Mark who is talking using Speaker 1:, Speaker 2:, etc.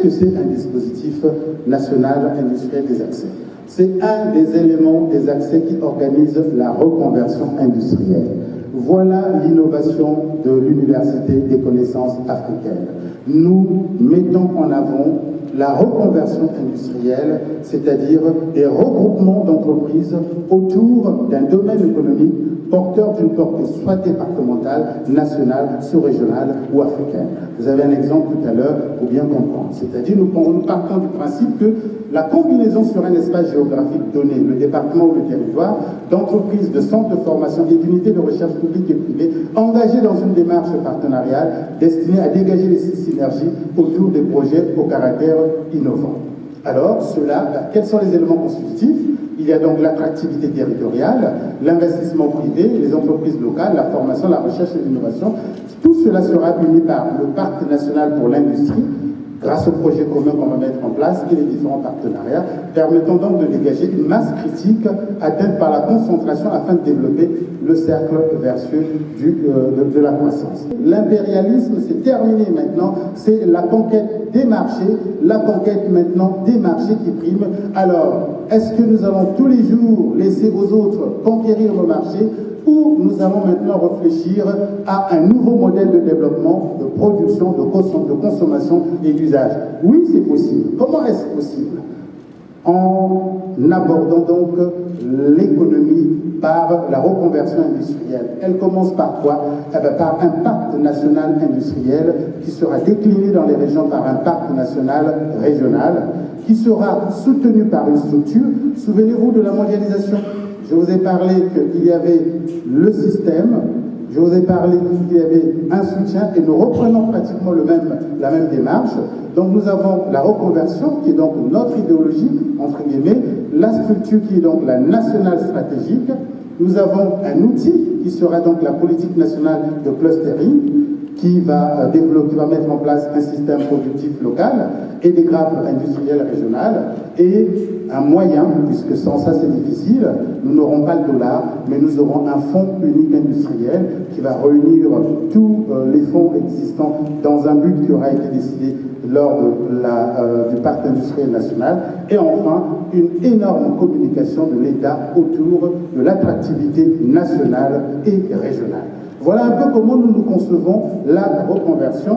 Speaker 1: que c'est un dispositif national industriel des accès? C'est un des éléments des accès qui organise la reconversion industrielle. Voilà l'innovation de l'Université des connaissances africaines. Nous mettons en avant la reconversion industrielle, c'est-à-dire des regroupements d'entreprises autour d'un domaine économique porteur d'une portée soit départementale, nationale, sous-régionale ou africaine. Vous avez un exemple tout à l'heure pour bien comprendre. C'est-à-dire nous partons du principe que la combinaison sur un espace géographique donné, le département ou le territoire, d'entreprises, de centres de formation et d'unités de recherche publiques et privées engagées dans une démarche partenariale destinée à dégager les synergies autour des projets au caractère innovant. Alors, quels sont les éléments constitutifs? Il y a donc l'attractivité territoriale, l'investissement privé, les entreprises locales, la formation, la recherche et l'innovation. Tout cela sera uni par le Pacte national pour l'industrie, grâce aux projets communs qu'on va mettre en place et les différents partenariats, permettant donc de dégager une masse critique atteinte par la concentration afin de développer le cercle vertueux de la croissance. L'impérialisme, c'est terminé maintenant, c'est la conquête des marchés, la conquête maintenant des marchés qui prime. Alors, est-ce que nous allons tous les jours laisser aux autres conquérir nos marchés ou nous allons maintenant réfléchir à un nouveau modèle de développement, de production, de consommation et d'usage? Oui, c'est possible. Comment est-ce possible? En abordant donc l'économie par la reconversion industrielle. Elle commence par quoi? Par un pacte national industriel qui sera décliné dans les régions par un pacte national régional qui sera soutenu par une structure. Souvenez-vous de la mondialisation. Je vous ai parlé qu'il y avait le système, je vous ai parlé qu'il y avait un soutien et nous reprenons pratiquement la même démarche. Donc nous avons la reconversion qui est donc notre idéologie, entre guillemets, la structure qui est donc la nationale stratégique. Nous avons un outil qui sera donc la politique nationale de clustering qui va mettre en place un système productif local et des grappes industrielles régionales et un moyen, puisque sans ça c'est difficile, nous n'aurons pas le dollar, mais nous aurons un fonds unique industriel qui va réunir tous les fonds existants dans un but qui aura été décidé lors du pacte industriel national, et enfin une énorme communication de l'État autour de l'attractivité nationale et régionale. Voilà un peu comment nous concevons la reconversion.